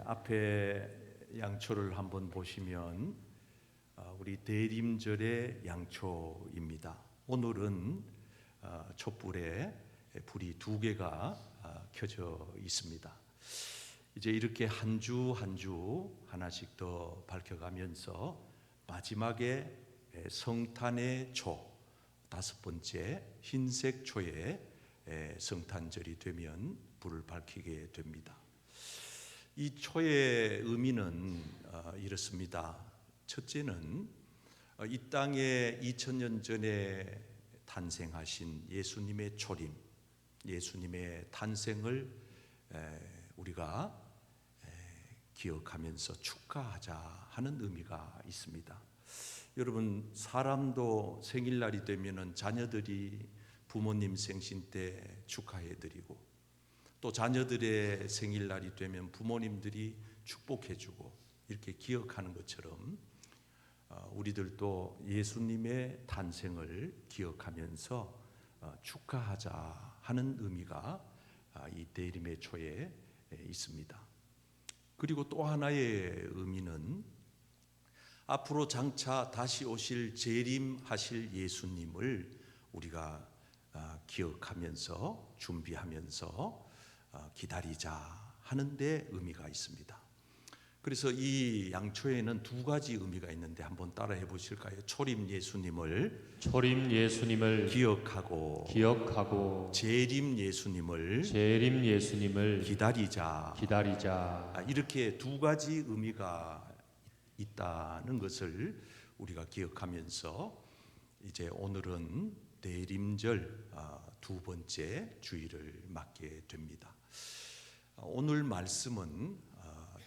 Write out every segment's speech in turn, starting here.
앞에 양초를 한번 보시면 우리 대림절의 양초입니다. 오늘은 촛불에 불이 2개가 켜져 있습니다. 이제 이렇게 한 주 한 주 하나씩 더 밝혀가면서 마지막에 성탄의 초, 5번째 흰색 초에 성탄절이 되면 불을 밝히게 됩니다. 이 초의 의미는 이렇습니다. 첫째는 이 땅에 2000년 전에 탄생하신 예수님의 초림, 예수님의 탄생을 우리가 기억하면서 축하하자 하는 의미가 있습니다. 여러분, 사람도 생일날이 되면은 자녀들이 부모님 생신 때 축하해드리고, 또 자녀들의 생일날이 되면 부모님들이 축복해주고, 이렇게 기억하는 것처럼 우리들도 예수님의 탄생을 기억하면서 축하하자 하는 의미가 이 대림의 초에 있습니다. 그리고 또 하나의 의미는 앞으로 장차 다시 오실 재림하실 예수님을 우리가 기억하면서 준비하면서 기다리자 하는 데 의미가 있습니다. 그래서 이 양초에는 2가지 의미가 있는데 한번 따라해 보실까요? 초림 예수님을 기억하고 재림 예수님을 기다리자. 이렇게 2가지 의미가 있다는 것을 우리가 기억하면서 이제 오늘은 대림절 2번째 주일을 맞게 됩니다. 오늘 말씀은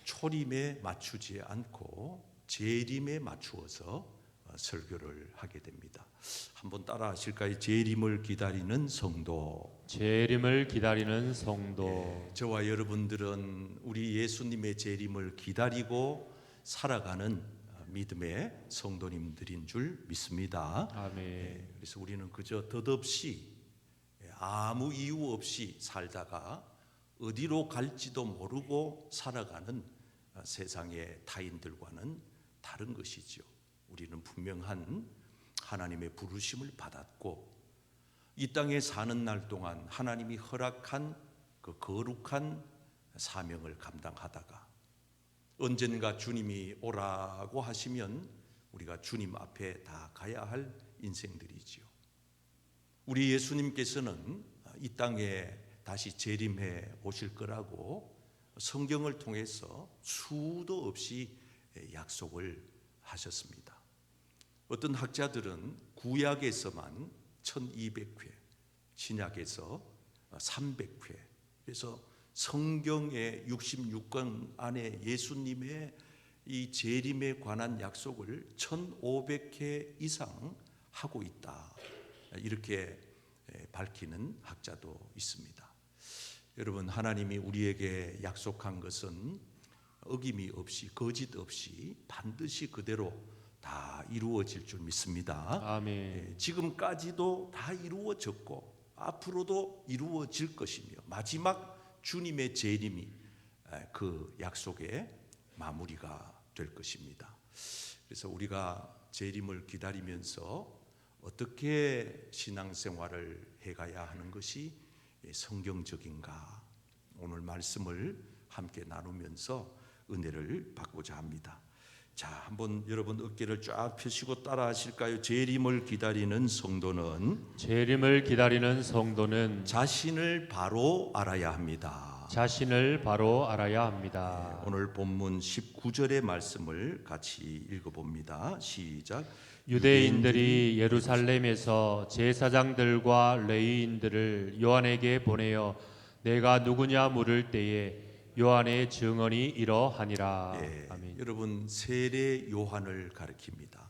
초림에 맞추지 않고 재림에 맞추어서 설교를 하게 됩니다. 한번 따라 하실까요? 재림을 기다리는 성도. 저와 여러분들은 우리 예수님의 재림을 기다리고 살아가는 믿음의 성도님들인 줄 믿습니다. 아멘. 그래서 우리는 그저 덧없이 아무 이유 없이 살다가 어디로 갈지도 모르고 살아가는 세상의 타인들과는 다른 것이죠. 우리는 분명한 하나님의 부르심을 받았고, 이 땅에 사는 날 동안 하나님이 허락한 그 거룩한 사명을 감당하다가 언젠가 주님이 오라고 하시면 우리가 주님 앞에 다 가야 할 인생들이지요. 우리 예수님께서는 이 땅에 다시 재림해 오실 거라고 성경을 통해서 수도 없이 약속을 하셨습니다. 어떤 학자들은 구약에서만 1200회, 신약에서 300회, 그래서 성경의 66권 안에 예수님의 이 재림에 관한 약속을 1500회 이상 하고 있다, 이렇게 밝히는 학자도 있습니다. 여러분, 하나님이 우리에게 약속한 것은 어김이 없이 거짓 없이 반드시 그대로 다 이루어질 줄 믿습니다. 아멘. 지금까지도 다 이루어졌고 앞으로도 이루어질 것이며 마지막 주님의 재림이 그 약속의 마무리가 될 것입니다. 그래서 우리가 재림을 기다리면서 어떻게 신앙생활을 해가야 하는 것이 성경적인가, 오늘 말씀을 함께 나누면서 은혜를 받고자 합니다. 자, 한번 여러분 어깨를 쫙 펴시고 따라 하실까요? 재림을 기다리는 성도는 자신을 바로 알아야 합니다. 오늘 본문 19절의 말씀을 같이 읽어봅니다. 시작. 유대인들이 예루살렘에서 제사장들과 레위인들을 요한에게 보내어 내가 누구냐 물을 때에 요한의 증언이 이러하니라. 아멘. 여러분, 세례 요한을 가리킵니다.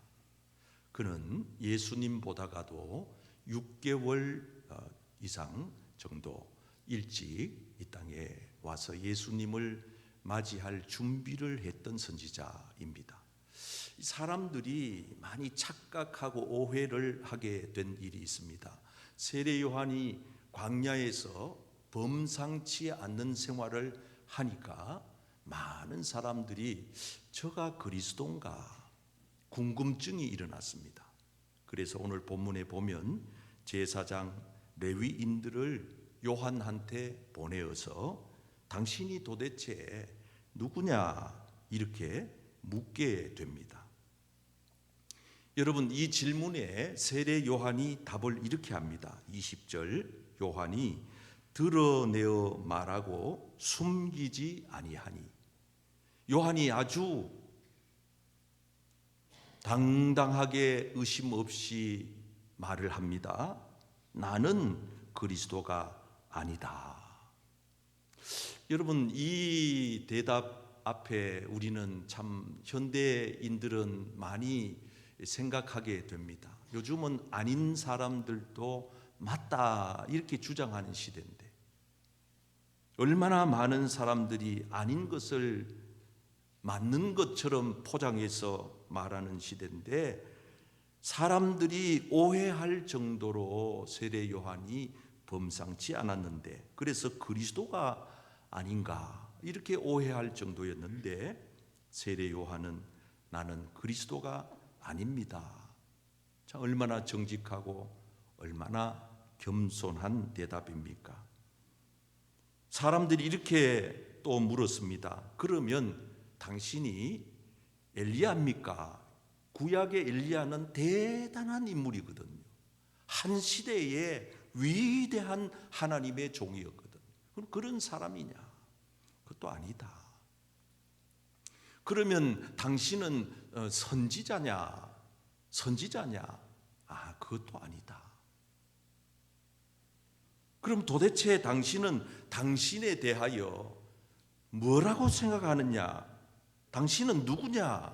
그는 예수님보다가도 6개월 이상 정도 일찍 이 땅에 와서 예수님을 맞이할 준비를 했던 선지자입니다. 사람들이 많이 착각하고 오해를 하게 된 일이 있습니다. 세례 요한이 광야에서 범상치 않는 생활을 하니까 많은 사람들이 저가 그리스도인가 궁금증이 일어났습니다. 그래서 오늘 본문에 보면 제사장 레위인들을 요한한테 보내어서 당신이 도대체 누구냐 이렇게 묻게 됩니다. 여러분, 이 질문에 세례 요한이 답을 이렇게 합니다. 20절, 요한이 드러내어 말하고 숨기지 아니하니. 요한이 아주 당당하게 의심 없이 말을 합니다. 나는 그리스도가 아니다. 여러분, 이 대답 앞에 우리는 참 현대인들은 많이 생각하게 됩니다. 요즘은 아닌 사람들도 맞다 이렇게 주장하는 시대인데, 얼마나 많은 사람들이 아닌 것을 맞는 것처럼 포장해서 말하는 시대인데, 사람들이 오해할 정도로 세례 요한이 범상치 않았는데, 그래서 그리스도가 아닌가 이렇게 오해할 정도였는데, 세례 요한은 나는 그리스도가 아닙니다. 참 얼마나 정직하고 얼마나 겸손한 대답입니까? 사람들이 이렇게 또 물었습니다. 그러면 당신이 엘리야입니까? 구약의 엘리야는 대단한 인물이거든요. 한 시대에 위대한 하나님의 종이었거든. 그럼 그런 사람이냐? 그것도 아니다. 그러면 당신은 선지자냐? 아, 그것도 아니다. 그럼 도대체 당신은 당신에 대하여 뭐라고 생각하느냐? 당신은 누구냐?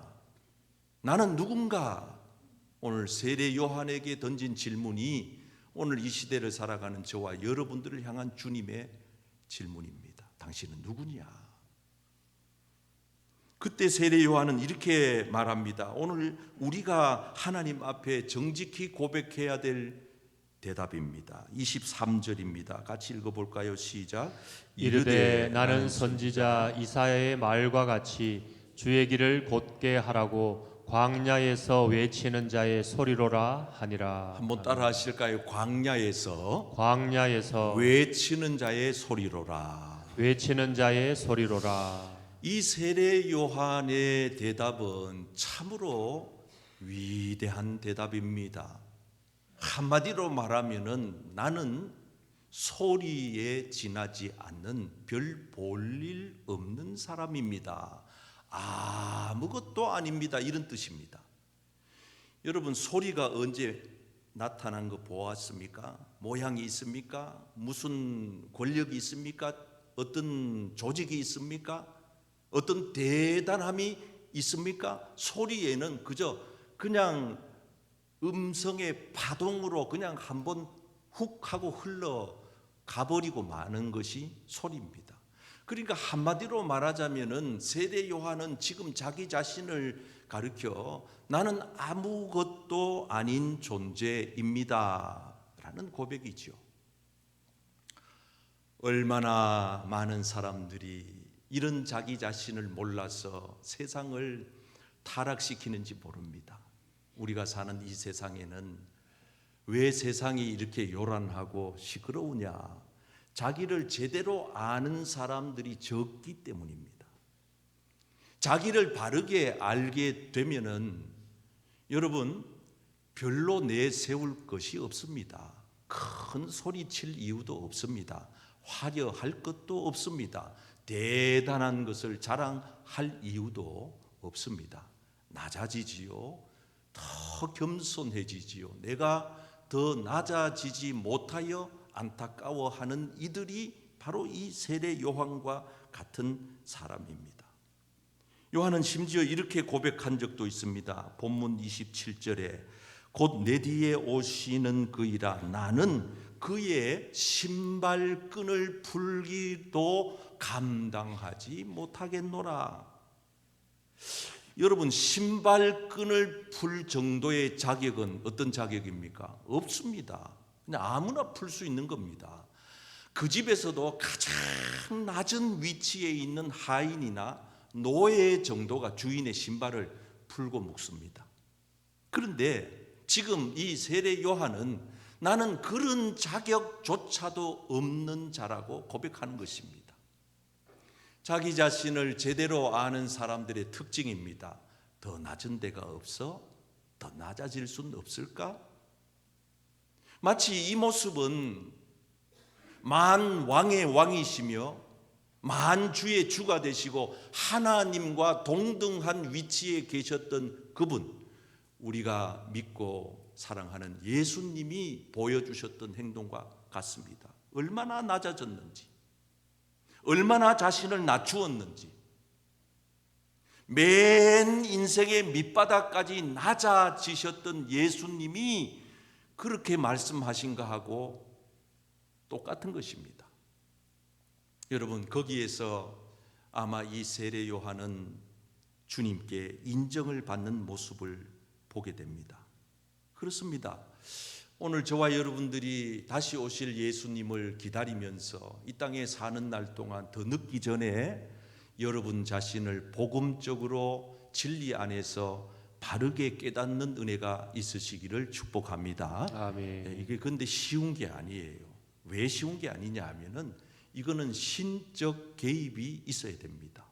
나는 누군가? 오늘 세례 요한에게 던진 질문이 오늘 이 시대를 살아가는 저와 여러분들을 향한 주님의 질문입니다. 당신은 누구냐? 그때 세례 요한은 이렇게 말합니다. 오늘 우리가 하나님 앞에 정직히 고백해야 될 대답입니다. 23절입니다. 같이 읽어볼까요? 시작. 이르되 나는 선지자 이사야의 말과 같이 주의 길을 곧게 하라고 광야에서 외치는 자의 소리로라 하니라. 한번 따라 하실까요? 광야에서 외치는 자의 소리로라. 외치는 자의 소리로라. 이 세례 요한의 대답은 참으로 위대한 대답입니다. 한마디로 말하면은 나는 소리에 지나지 않는 별 볼일 없는 사람입니다. 아무것도 아닙니다. 이런 뜻입니다. 여러분, 소리가 언제 나타난 거 보았습니까? 모양이 있습니까? 무슨 권력이 있습니까? 어떤 조직이 있습니까? 어떤 대단함이 있습니까? 소리에는 그냥 음성의 파동으로 그냥 한번 훅 하고 흘러 가버리고 마는 것이 소리입니다. 그러니까 한마디로 말하자면은 세례 요한은 지금 자기 자신을 가리켜 나는 아무것도 아닌 존재입니다 라는 고백이죠. 얼마나 많은 사람들이 이런 자기 자신을 몰라서 세상을 타락시키는지 모릅니다. 우리가 사는 이 세상에는 왜 세상이 이렇게 요란하고 시끄러우냐? 자기를 제대로 아는 사람들이 적기 때문입니다. 자기를 바르게 알게 되면은 여러분 별로 내세울 것이 없습니다. 큰 소리 칠 이유도 없습니다. 화려할 것도 없습니다. 대단한 것을 자랑할 이유도 없습니다. 낮아지지요. 더 겸손해지지요. 내가 더 낮아지지 못하여 안타까워하는 이들이 바로 이 세례 요한과 같은 사람입니다. 요한은 심지어 이렇게 고백한 적도 있습니다. 본문 27절에 곧 내 뒤에 오시는 그이라 나는 그의 신발끈을 풀기도 감당하지 못하겠노라. 여러분, 신발끈을 풀 정도의 자격은 어떤 자격입니까? 없습니다. 그냥 아무나 풀 수 있는 겁니다. 그 집에서도 가장 낮은 위치에 있는 하인이나 노예 정도가 주인의 신발을 풀고 묶습니다. 그런데 지금 이 세례 요한은 나는 그런 자격조차도 없는 자라고 고백하는 것입니다. 자기 자신을 제대로 아는 사람들의 특징입니다. 더 낮은 데가 없어? 더 낮아질 수는 없을까? 마치 이 모습은 만 왕의 왕이시며 만 주의 주가 되시고 하나님과 동등한 위치에 계셨던 그분, 우리가 믿고 사랑하는 예수님이 보여주셨던 행동과 같습니다. 얼마나 낮아졌는지, 얼마나 자신을 낮추었는지, 맨 인생의 밑바닥까지 낮아지셨던 예수님이 그렇게 말씀하신가 하고 똑같은 것입니다. 여러분, 거기에서 아마 이 세례 요한은 주님께 인정을 받는 모습을 보게 됩니다. 그렇습니다. 오늘 저와 여러분들이 다시 오실 예수님을 기다리면서 이 땅에 사는 날 동안 더 늦기 전에 여러분 자신을 복음적으로 진리 안에서 바르게 깨닫는 은혜가 있으시기를 축복합니다. 아멘. 이게 근데 쉬운 게 아니에요. 왜 쉬운 게 아니냐 하면은 이거는 신적 개입이 있어야 됩니다.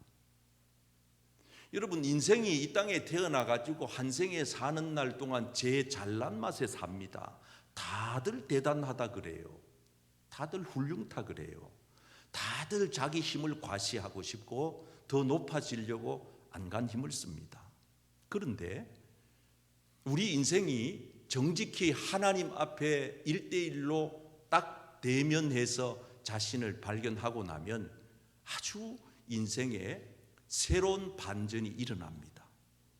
여러분, 인생이 이 땅에 태어나 가지고 한 생에 사는 날 동안 제 잘난 맛에 삽니다. 다들 대단하다 그래요. 다들 훌륭타 그래요. 다들 자기 힘을 과시하고 싶고 더 높아지려고 안간 힘을 씁니다. 그런데 우리 인생이 정직히 하나님 앞에 1대1로 딱 대면해서 자신을 발견하고 나면 아주 인생에 새로운 반전이 일어납니다.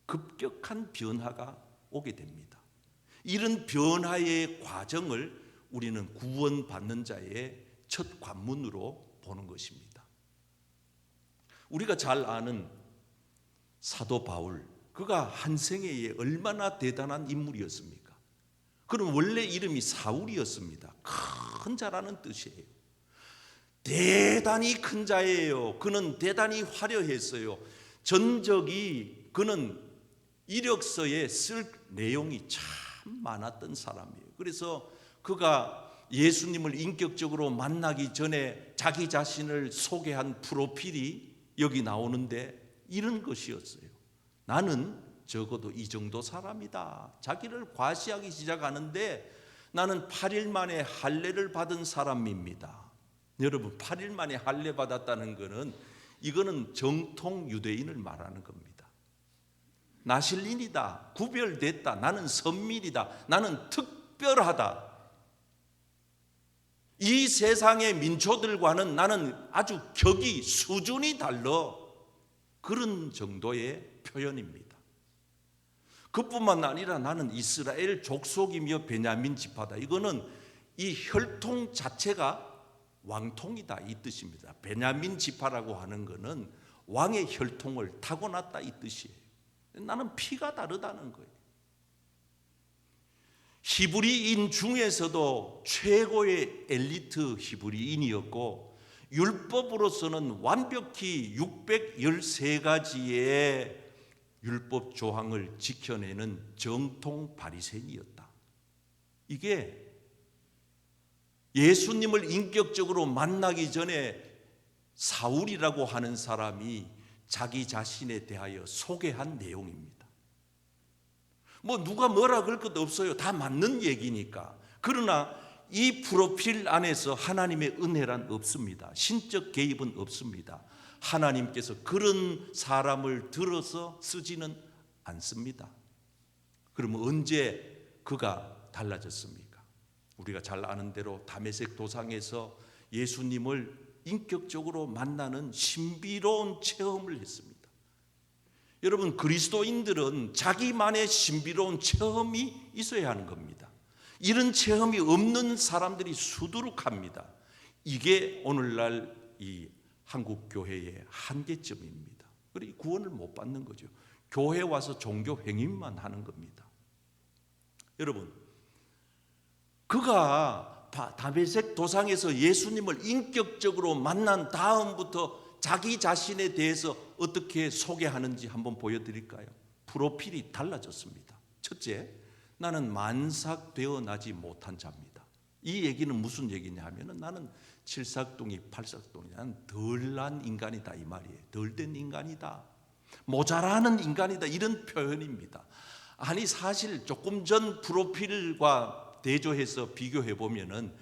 급격한 변화가 오게 됩니다. 이런 변화의 과정을 우리는 구원받는 자의 첫 관문으로 보는 것입니다. 우리가 잘 아는 사도 바울, 그가 한 생애에 얼마나 대단한 인물이었습니까? 그는 원래 이름이 사울이었습니다. 큰 자라는 뜻이에요. 대단히 큰 자예요. 그는 대단히 화려했어요. 전적이 그는 이력서에 쓸 내용이 참 많았던 사람이에요. 그래서 그가 예수님을 인격적으로 만나기 전에 자기 자신을 소개한 프로필이 여기 나오는데 이런 것이었어요. 나는 적어도 이 정도 사람이다. 자기를 과시하기 시작하는데 나는 8일 만에 할례를 받은 사람입니다. 여러분, 8일 만에 할례 받았다는 것은 이거는 정통 유대인을 말하는 겁니다. 나실린이다. 구별됐다. 나는 선밀이다. 나는 특별하다. 이 세상의 민초들과는 나는 아주 격이 수준이 달라. 그런 정도의 표현입니다. 그뿐만 아니라 나는 이스라엘 족속이며 베냐민 지파다. 이거는 이 혈통 자체가 왕통이다 이 뜻입니다. 베냐민 지파라고 하는 것은 왕의 혈통을 타고났다 이 뜻이에요. 나는 피가 다르다는 거예요. 히브리인 중에서도 최고의 엘리트 히브리인이었고 율법으로서는 완벽히 613가지의 율법 조항을 지켜내는 정통 바리새인이었다. 이게 예수님을 인격적으로 만나기 전에 사울이라고 하는 사람이 자기 자신에 대하여 소개한 내용입니다. 뭐 누가 뭐라 그럴 것도 없어요. 다 맞는 얘기니까. 그러나 이 프로필 안에서 하나님의 은혜란 없습니다. 신적 개입은 없습니다. 하나님께서 그런 사람을 들어서 쓰지는 않습니다. 그러면 언제 그가 달라졌습니까? 우리가 잘 아는 대로 다메섹 도상에서 예수님을 인격적으로 만나는 신비로운 체험을 했습니다. 여러분, 그리스도인들은 자기만의 신비로운 체험이 있어야 하는 겁니다. 이런 체험이 없는 사람들이 수두룩합니다. 이게 오늘날 이 한국 교회의 한계점입니다. 그리고 구원을 못 받는 거죠. 교회 와서 종교 행위만 하는 겁니다. 여러분, 그가 다메섹 도상에서 예수님을 인격적으로 만난 다음부터 자기 자신에 대해서 어떻게 소개하는지 한번 보여드릴까요? 프로필이 달라졌습니다. 첫째, 나는 만삭되어 나지 못한 자입니다. 이 얘기는 무슨 얘기냐 하면 나는 칠삭둥이 팔삭둥이, 나는 덜난 인간이다 이 말이에요. 덜된 인간이다, 모자라는 인간이다, 이런 표현입니다. 아니 사실 조금 전 프로필과 대조해서 비교해 보면은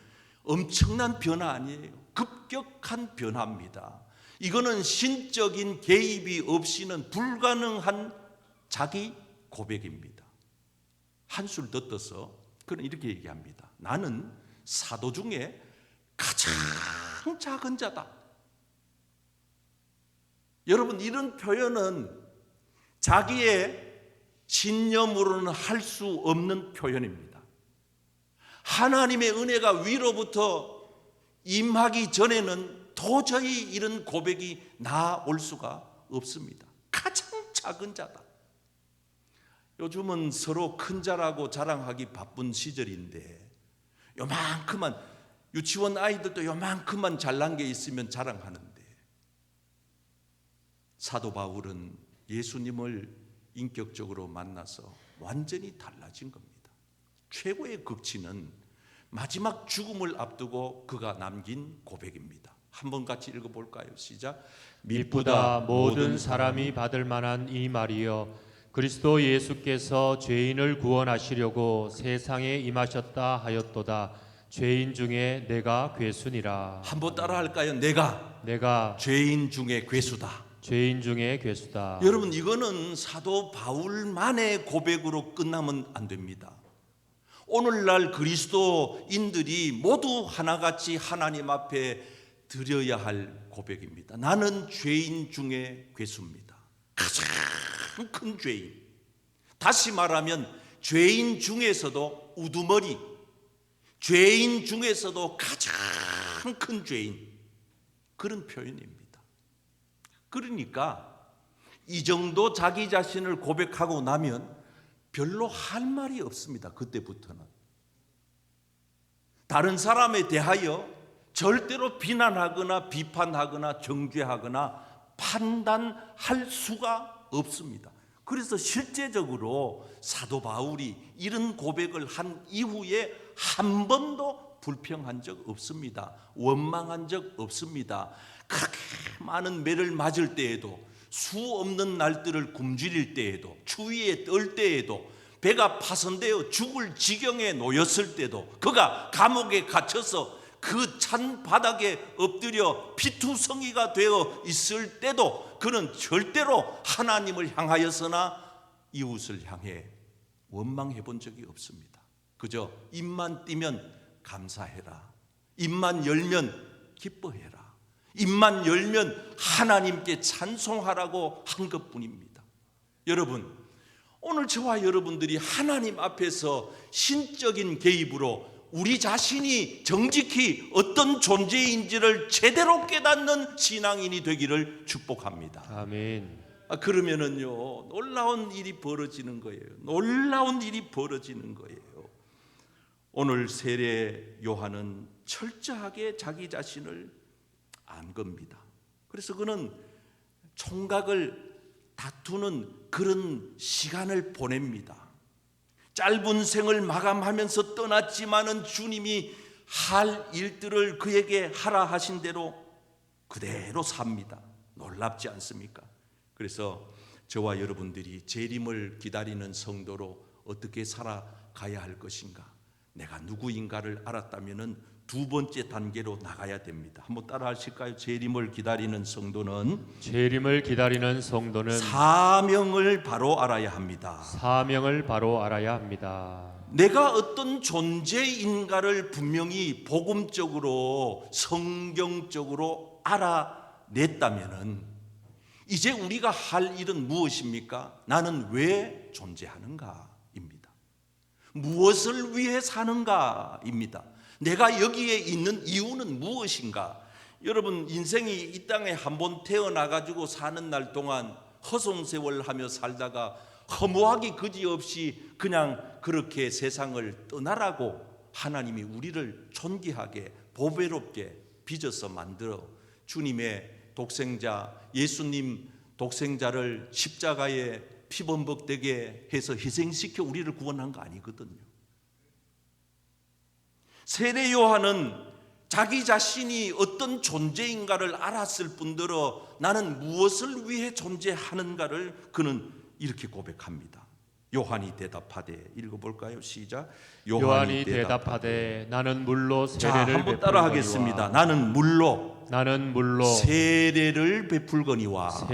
엄청난 변화 아니에요. 급격한 변화입니다. 이거는 신적인 개입이 없이는 불가능한 자기 고백입니다. 한술 더 떠서 그는 이렇게 얘기합니다. 나는 사도 중에 가장 작은 자다. 여러분, 이런 표현은 자기의 신념으로는 할 수 없는 표현입니다. 하나님의 은혜가 위로부터 임하기 전에는 도저히 이런 고백이 나올 수가 없습니다. 가장 작은 자다. 요즘은 서로 큰 자라고 자랑하기 바쁜 시절인데 요만큼만, 유치원 아이들도 요만큼만 잘난 게 있으면 자랑하는데, 사도 바울은 예수님을 인격적으로 만나서 완전히 달라진 겁니다. 최고의 극치는 마지막 죽음을 앞두고 그가 남긴 고백입니다. 한번 같이 읽어볼까요? 시작. 미쁘다 모든 사람이 받을 만한 이 말이여, 그리스도 예수께서 죄인을 구원하시려고 세상에 임하셨다 하였도다. 죄인 중에 내가 괴순이라. 한번 따라할까요? 내가 죄인 중에 괴수다. 죄인 중에 괴수다. 여러분, 이거는 사도 바울만의 고백으로 끝나면 안 됩니다. 오늘날 그리스도인들이 모두 하나같이 하나님 앞에 드려야 할 고백입니다. 나는 죄인 중에 괴수입니다. 가장 큰 죄인. 다시 말하면 죄인 중에서도 우두머리, 죄인 중에서도 가장 큰 죄인, 그런 표현입니다. 그러니까 이 정도 자기 자신을 고백하고 나면 별로 할 말이 없습니다. 그때부터는 다른 사람에 대하여 절대로 비난하거나 비판하거나 정죄하거나 판단할 수가 없습니다. 그래서 실제적으로 사도 바울이 이런 고백을 한 이후에 한 번도 불평한 적 없습니다. 원망한 적 없습니다. 그렇게 많은 매를 맞을 때에도, 수 없는 날들을 굶주릴 때에도, 추위에 떨 때에도, 배가 파손되어 죽을 지경에 놓였을 때도, 그가 감옥에 갇혀서 그 찬 바닥에 엎드려 피투성이가 되어 있을 때도 그는 절대로 하나님을 향하여서나 이웃을 향해 원망해 본 적이 없습니다. 그저 입만 띄면 감사해라, 입만 열면 기뻐해라, 입만 열면 하나님께 찬송하라고 한 것뿐입니다. 여러분, 오늘 저와 여러분들이 하나님 앞에서 신적인 개입으로 우리 자신이 정직히 어떤 존재인지를 제대로 깨닫는 신앙인이 되기를 축복합니다. 아멘. 그러면은요, 놀라운 일이 벌어지는 거예요. 놀라운 일이 벌어지는 거예요. 오늘 세례 요한은 철저하게 자기 자신을 안 겁니다. 그래서 그는 총각을 다투는 그런 시간을 보냅니다. 짧은 생을 마감하면서 떠났지만은 주님이 할 일들을 그에게 하라 하신 대로 그대로 삽니다. 놀랍지 않습니까? 그래서 저와 여러분들이 재림을 기다리는 성도로 어떻게 살아가야 할 것인가, 내가 누구인가를 알았다면은 두 번째 단계로 나가야 됩니다. 한번 따라 하실까요? 재림을 기다리는 성도는 사명을 바로 알아야 합니다. 사명을 바로 알아야 합니다. 내가 어떤 존재인가를 분명히 복음적으로 성경적으로 알아냈다면은 이제 우리가 할 일은 무엇입니까? 나는 왜 존재하는가입니다. 무엇을 위해 사는가입니다. 내가 여기에 있는 이유는 무엇인가? 여러분, 인생이 이 땅에 한번 태어나가지고 사는 날 동안 허송세월하며 살다가 허무하기 그지없이 그냥 그렇게 세상을 떠나라고 하나님이 우리를 존귀하게 보배롭게 빚어서 만들어 주님의 독생자, 예수님 독생자를 십자가에 피범벅되게 해서 희생시켜 우리를 구원한 거 아니거든요. 세례 요한은 자기 자신이 어떤 존재인가를 알았을 뿐더러 나는 무엇을 위해 존재하는가를 그는 이렇게 고백합니다. 요한이 대답하되, 읽어볼까요? 시작. 요한이 대답하되 나는 물로 자, 세례를 한번 따라하겠습니다. 나는 물로 세례를 베풀거니와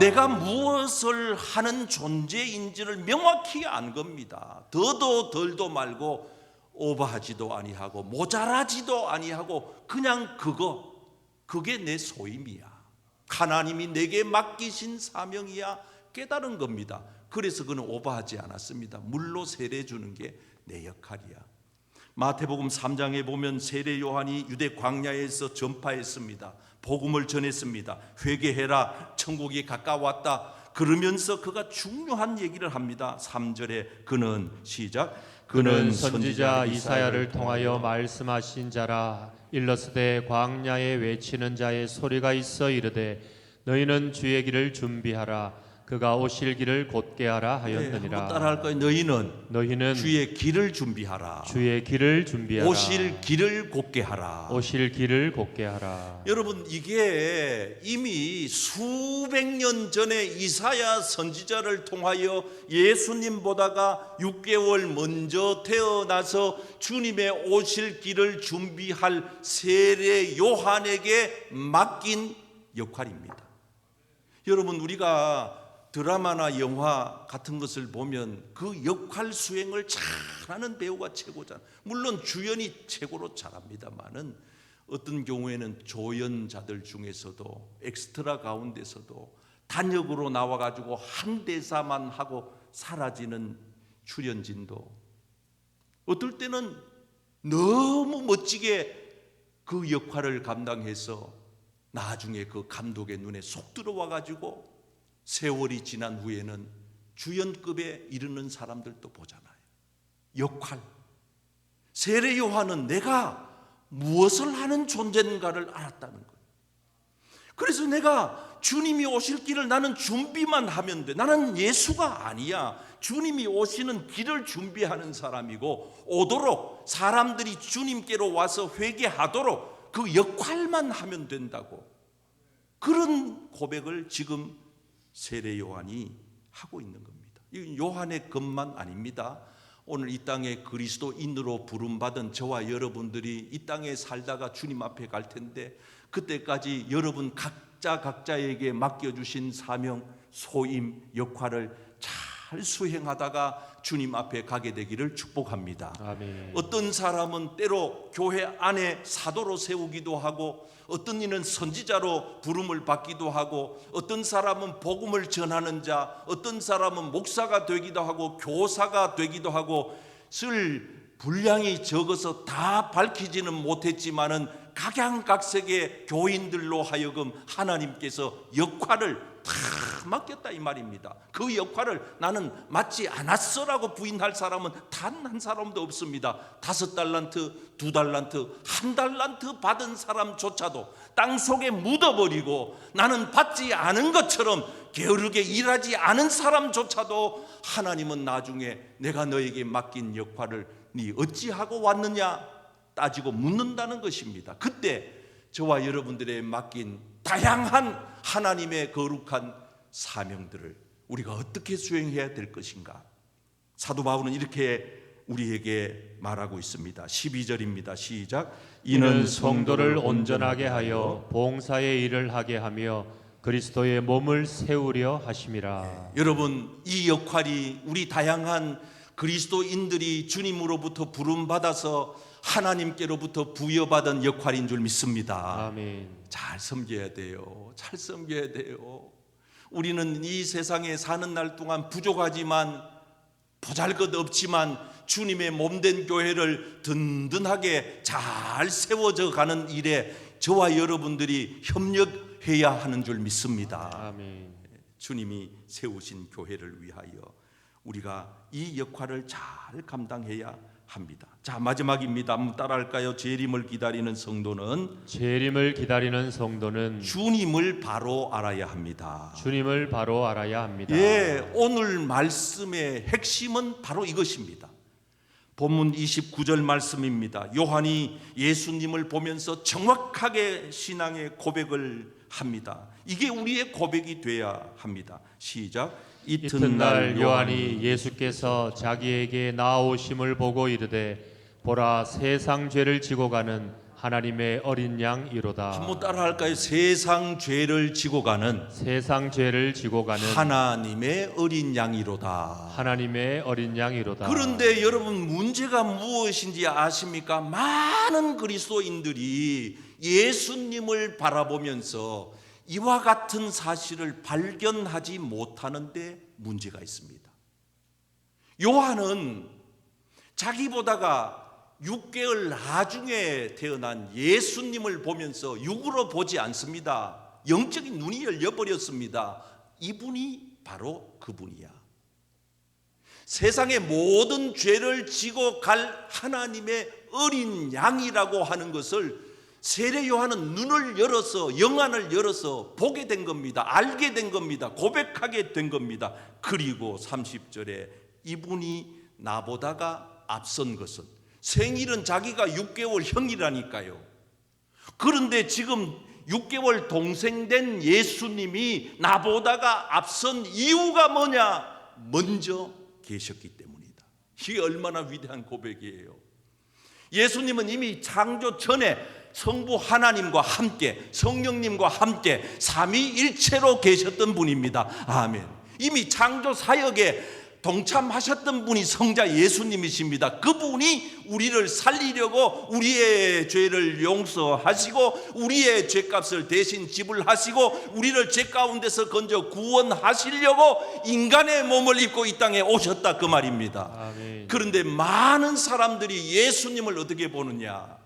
내가 무엇을 하는 존재인지를 명확히 안 겁니다. 더도 덜도 말고 오버하지도 아니하고 모자라지도 아니하고 그냥 그게 내 소임이야. 하나님이 내게 맡기신 사명이야 깨달은 겁니다. 그래서 그는 오버하지 않았습니다. 물로 세례 주는 게 내 역할이야. 마태복음 3장에 보면 세례 요한이 유대 광야에서 전파했습니다. 복음을 전했습니다. 회개해라, 천국이 가까웠다. 그러면서 그가 중요한 얘기를 합니다. 3절에 그는 시작. 그는 선지자 이사야를 통하여 말씀하신 자라. 일러스되 광야에 외치는 자의 소리가 있어 이르되 너희는 주의 길을 준비하라. 그가 오실 길을 곧게 하라 하였느니라. 한번 따라할 거예요. 너희는 주의 길을 준비하라. 오실 길을 곧게 하라. 여러분, 이게 이미 수백 년 전에 이사야 선지자를 통하여 예수님보다가 6개월 먼저 태어나서 주님의 오실 길을 준비할 세례 요한에게 맡긴 역할입니다. 여러분, 우리가 드라마나 영화 같은 것을 보면 그 역할 수행을 잘하는 배우가 최고잖아요. 물론 주연이 최고로 잘합니다만은 어떤 경우에는 조연자들 중에서도 엑스트라 가운데서도 단역으로 나와가지고 한 대사만 하고 사라지는 출연진도 어떨 때는 너무 멋지게 그 역할을 감당해서 나중에 그 감독의 눈에 쏙 들어와가지고 세월이 지난 후에는 주연급에 이르는 사람들도 보잖아요. 역할. 세례 요한은 내가 무엇을 하는 존재인가를 알았다는 거예요. 그래서 내가 주님이 오실 길을 나는 준비만 하면 돼. 나는 예수가 아니야. 주님이 오시는 길을 준비하는 사람이고 오도록 사람들이 주님께로 와서 회개하도록 그 역할만 하면 된다고. 그런 고백을 지금 세례 요한이 하고 있는 겁니다. 이 요한의 것만 아닙니다. 오늘 이 땅에 그리스도인으로 부름받은 저와 여러분들이 이 땅에 살다가 주님 앞에 갈 텐데 그때까지 여러분 각자에게 맡겨주신 사명, 소임, 역할을 잘 수행하다가 주님 앞에 가게 되기를 축복합니다. 아멘. 어떤 사람은 때로 교회 안에 사도로 세우기도 하고 어떤 이는 선지자로 부름을 받기도 하고 어떤 사람은 복음을 전하는 자, 어떤 사람은 목사가 되기도 하고 교사가 되기도 하고 쓸 분량이 적어서 다 밝히지는 못했지만은 각양각색의 교인들로 하여금 하나님께서 역할을 다 맡겼다 이 말입니다. 그 역할을 나는 맡지 않았어라고 부인할 사람은 단 한 사람도 없습니다. 5달란트, 2달란트, 1달란트 받은 사람조차도 땅속에 묻어버리고 나는 받지 않은 것처럼 게으르게 일하지 않은 사람조차도 하나님은 나중에 내가 너에게 맡긴 역할을 네 어찌하고 왔느냐 따지고 묻는다는 것입니다. 그때 저와 여러분들의 맡긴 다양한 하나님의 거룩한 사명들을 우리가 어떻게 수행해야 될 것인가? 사도 바울은 이렇게 우리에게 말하고 있습니다. 12절입니다. 시작. 이는 성도를 온전하게 하여 봉사의 일을 하게 하며 그리스도의 몸을 세우려 하심이라. 여러분, 이 역할이 우리 다양한 그리스도인들이 주님으로부터 부름받아서 하나님께로부터 부여받은 역할인 줄 믿습니다. 아멘. 잘 섬겨야 돼요. 잘 섬겨야 돼요. 우리는 이 세상에 사는 날 동안 부족하지만 보잘것없지만 주님의 몸된 교회를 든든하게 잘 세워져 가는 일에 저와 여러분들이 협력해야 하는 줄 믿습니다. 아멘. 주님이 세우신 교회를 위하여 우리가 이 역할을 잘 감당해야 합니다. 자, 마지막입니다. 한번 따라할까요? 재림을 기다리는 성도는 재림을 기다리는 성도는 주님을 바로 알아야 합니다. 주님을 바로 알아야 합니다. 예, 오늘 말씀의 핵심은 바로 이것입니다. 본문 29절 말씀입니다. 요한이 예수님을 보면서 정확하게 신앙의 고백을 합니다. 이게 우리의 고백이 돼야 합니다. 시작. 이튿날 요한이 예수께서 자기에게 나아오심을 보고 이르되 보라 세상 죄를 지고 가는 하나님의 어린 양이로다. 한번 따라할까요? 세상 죄를 지고 가는 세상 죄를 지고 가는 하나님의 어린 양이로다. 하나님의 어린 양이로다. 그런데 여러분, 문제가 무엇인지 아십니까? 많은 그리스도인들이 예수님을 바라보면서 이와 같은 사실을 발견하지 못하는데 문제가 있습니다. 요한은 자기보다가 6개월 나중에 태어난 예수님을 보면서 육으로 보지 않습니다. 영적인 눈이 열려버렸습니다. 이분이 바로 그분이야. 세상의 모든 죄를 지고 갈 하나님의 어린 양이라고 하는 것을 세례 요한은 눈을 열어서, 영안을 열어서 보게 된 겁니다. 알게 된 겁니다. 고백하게 된 겁니다. 그리고 30절에 이분이 나보다가 앞선 것은, 생일은 자기가 6개월 형이라니까요. 그런데 지금 6개월 동생 된 예수님이 나보다가 앞선 이유가 뭐냐? 먼저 계셨기 때문이다. 이게 얼마나 위대한 고백이에요. 예수님은 이미 창조 전에 성부 하나님과 함께, 성령님과 함께 삼위일체로 계셨던 분입니다. 아멘. 이미 창조 사역에 동참하셨던 분이 성자 예수님이십니다. 그분이 우리를 살리려고 우리의 죄를 용서하시고 우리의 죄값을 대신 지불하시고 우리를 죄 가운데서 건져 구원하시려고 인간의 몸을 입고 이 땅에 오셨다, 그 말입니다. 아멘. 그런데 많은 사람들이 예수님을 어떻게 보느냐?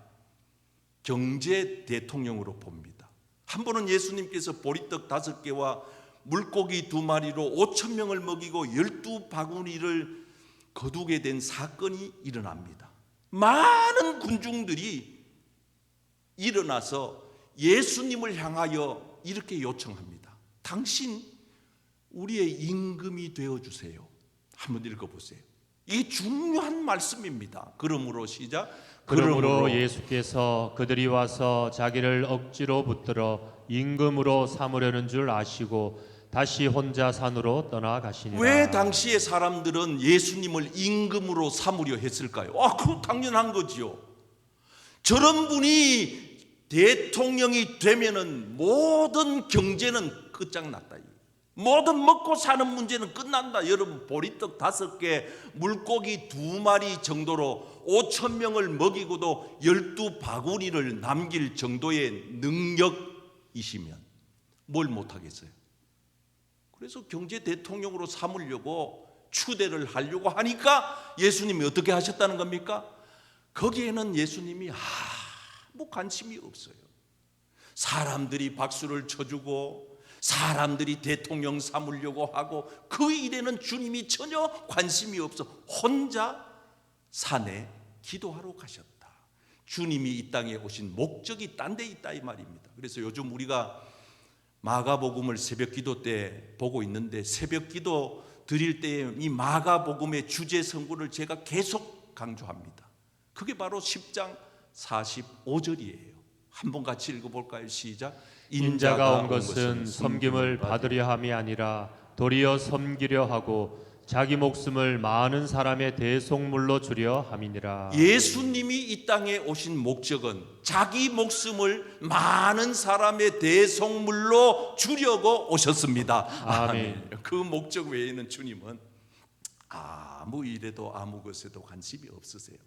경제 대통령으로 봅니다. 한 번은 예수님께서 보리떡 5개와 물고기 2마리로 5,000명을 먹이고 12바구니를 거두게 된 사건이 일어납니다. 많은 군중들이 일어나서 예수님을 향하여 이렇게 요청합니다. 당신 우리의 임금이 되어주세요. 한번 읽어보세요. 이게 중요한 말씀입니다. 그러므로 시작. 그러므로 예수께서 그들이 와서 자기를 억지로 붙들어 임금으로 삼으려는 줄 아시고 다시 혼자 산으로 떠나가시니라. 왜 당시의 사람들은 예수님을 임금으로 삼으려 했을까요? 그거 당연한 거지요. 저런 분이 대통령이 되면은 모든 경제는 끝장났다. 모든 먹고 사는 문제는 끝난다. 여러분, 보리떡 5개, 물고기 2마리 정도로 5,000명을 먹이고도 12바구니를 남길 정도의 능력이시면 뭘 못하겠어요? 그래서 경제 대통령으로 삼으려고 추대를 하려고 하니까 예수님이 어떻게 하셨다는 겁니까? 거기에는 예수님이 아무 관심이 없어요. 사람들이 박수를 쳐주고 사람들이 대통령 삼으려고 하고 그 일에는 주님이 전혀 관심이 없어 혼자 산에 기도하러 가셨다. 주님이 이 땅에 오신 목적이 딴 데 있다, 이 말입니다. 그래서 요즘 우리가 마가복음을 새벽기도 때 보고 있는데, 새벽기도 드릴 때 이 마가복음의 주제 성구를 제가 계속 강조합니다. 그게 바로 10장 45절이에요. 한번 같이 읽어볼까요? 시작. 인자가 온 것은 섬김을 받으려 함이 아니라 도리어 섬기려 하고 자기 목숨을 많은 사람의 대속물로 주려 함이니라. 예수님이 이 땅에 오신 목적은 자기 목숨을 많은 사람의 대속물로 주려고 오셨습니다. 아멘. 그 목적 외에는 주님은 아무 일에도 아무 것에도 관심이 없으세요.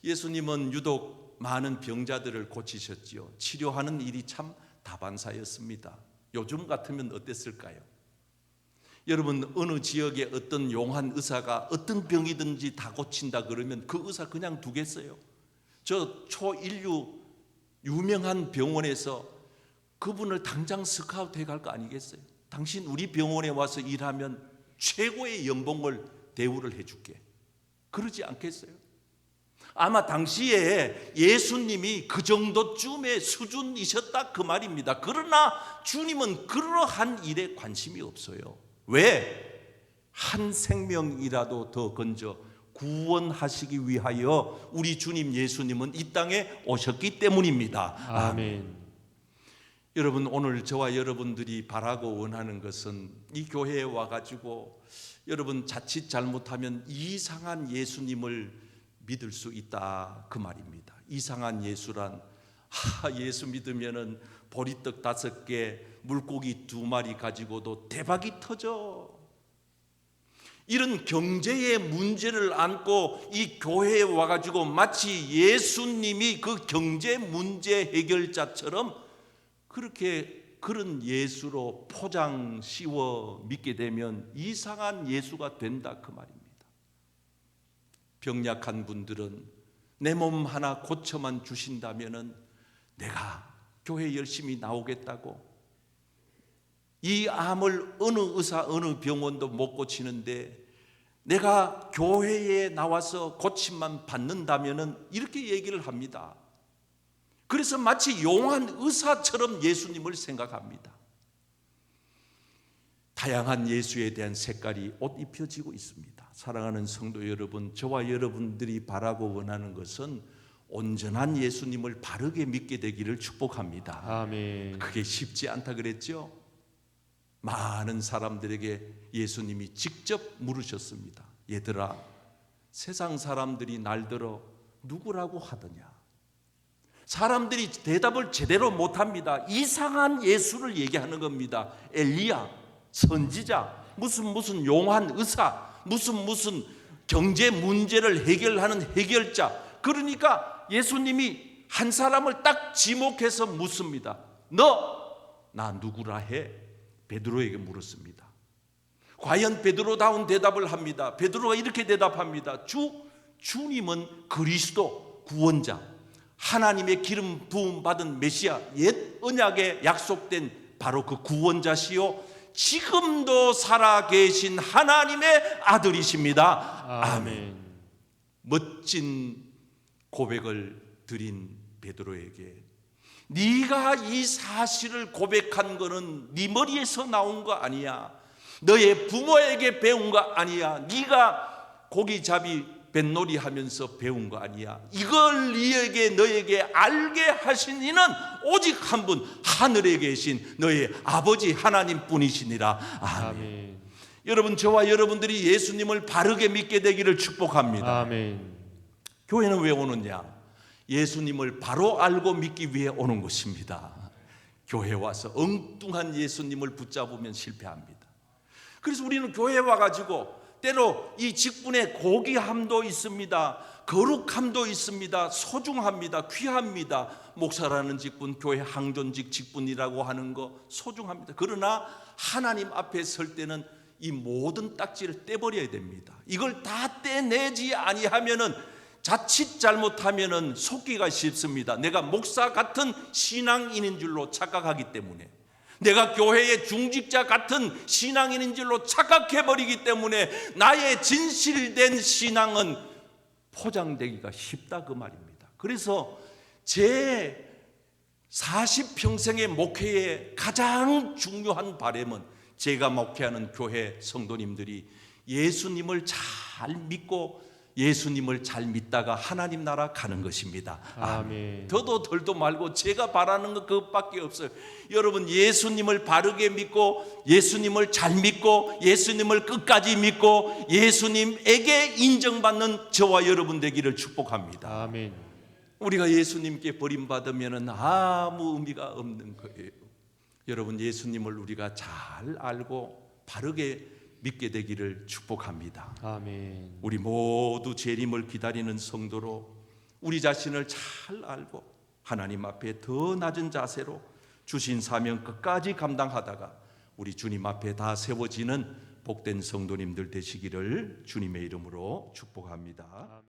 예수님은 유독 많은 병자들을 고치셨지요. 치료하는 일이 참 다반사였습니다. 요즘 같으면 어땠을까요? 여러분, 어느 지역에 어떤 용한 의사가 어떤 병이든지 다 고친다 그러면 그 의사 그냥 두겠어요? 저 초인류 유명한 병원에서 그분을 당장 스카우트 해갈 거 아니겠어요? 당신 우리 병원에 와서 일하면 최고의 연봉을 대우를 해줄게. 그러지 않겠어요? 아마 당시에 예수님이 그 정도쯤의 수준이셨다 그 말입니다. 그러나 주님은 그러한 일에 관심이 없어요. 왜? 한 생명이라도 더 건져 구원하시기 위하여 우리 주님 예수님은 이 땅에 오셨기 때문입니다. 아멘. 여러분, 오늘 저와 여러분들이 바라고 원하는 것은 이 교회에 와가지고 여러분 자칫 잘못하면 이상한 예수님을 믿을 수 있다 그 말입니다. 이상한 예수란 예수 믿으면은 보리떡 5개 물고기 2마리 가지고도 대박이 터져. 이런 경제의 문제를 안고 이 교회에 와가지고 마치 예수님이 그 경제 문제 해결자처럼 그렇게 그런 예수로 포장 씌워 믿게 되면 이상한 예수가 된다 그 말입니다. 병약한 분들은 내 몸 하나 고쳐만 주신다면은 내가 교회 열심히 나오겠다고, 이 암을 어느 의사 어느 병원도 못 고치는데 내가 교회에 나와서 고침만 받는다면은 이렇게 얘기를 합니다. 그래서 마치 용한 의사처럼 예수님을 생각합니다. 다양한 예수에 대한 색깔이 옷 입혀지고 있습니다. 사랑하는 성도 여러분, 저와 여러분들이 바라고 원하는 것은 온전한 예수님을 바르게 믿게 되기를 축복합니다. 아멘. 그게 쉽지 않다 그랬죠? 많은 사람들에게 예수님이 직접 물으셨습니다. 얘들아, 세상 사람들이 날들어 누구라고 하더냐? 사람들이 대답을 제대로 못합니다. 이상한 예수를 얘기하는 겁니다. 엘리야, 선지자, 무슨 용한 의사, 무슨 경제 문제를 해결하는 해결자. 그러니까 예수님이 한 사람을 딱 지목해서 묻습니다. 너 나 누구라 해? 베드로에게 물었습니다. 과연 베드로다운 대답을 합니다. 베드로가 이렇게 대답합니다. 주님은 그리스도 구원자, 하나님의 기름 부음 받은 메시아, 옛 언약에 약속된 바로 그 구원자시요 지금도 살아계신 하나님의 아들이십니다. 아멘. 멋진 고백을 드린 베드로에게 네가 이 사실을 고백한 거는 네 머리에서 나온 거 아니야. 너의 부모에게 배운 거 아니야. 네가 고기잡이 뱃놀이 하면서 배운 거 아니야. 이걸 너에게 알게 하신 이는 오직 한 분, 하늘에 계신 너의 아버지 하나님 뿐이시니라. 아멘. 여러분, 저와 여러분들이 예수님을 바르게 믿게 되기를 축복합니다. 아멘. 교회는 왜 오느냐? 예수님을 바로 알고 믿기 위해 오는 것입니다. 교회 와서 엉뚱한 예수님을 붙잡으면 실패합니다. 그래서 우리는 교회에 와가지고 때로 이 직분에 고귀함도 있습니다. 거룩함도 있습니다. 소중합니다. 귀합니다. 목사라는 직분, 교회 항존직 직분이라고 하는 거 소중합니다. 그러나 하나님 앞에 설 때는 이 모든 딱지를 떼버려야 됩니다. 이걸 다 떼내지 아니하면은 자칫 잘못하면은 속기가 쉽습니다. 내가 목사 같은 신앙인인 줄로 착각하기 때문에, 내가 교회의 중직자 같은 신앙인인 줄로 착각해버리기 때문에 나의 진실된 신앙은 포장되기가 쉽다 그 말입니다. 그래서 제 40평생의 목회의 가장 중요한 바람은 제가 목회하는 교회 성도님들이 예수님을 잘 믿고 예수님을 잘 믿다가 하나님 나라 가는 것입니다. 아멘. 더도 덜도 말고 제가 바라는 것 그것밖에 없어요. 여러분, 예수님을 바르게 믿고 예수님을 잘 믿고 예수님을 끝까지 믿고 예수님에게 인정받는 저와 여러분 되기를 축복합니다. 아멘. 우리가 예수님께 버림받으면 아무 의미가 없는 거예요. 여러분, 예수님을 우리가 잘 알고 바르게 믿게 되기를 축복합니다. 아멘. 우리 모두 재림을 기다리는 성도로 우리 자신을 잘 알고 하나님 앞에 더 낮은 자세로 주신 사명 끝까지 감당하다가 우리 주님 앞에 다 세워지는 복된 성도님들 되시기를 주님의 이름으로 축복합니다.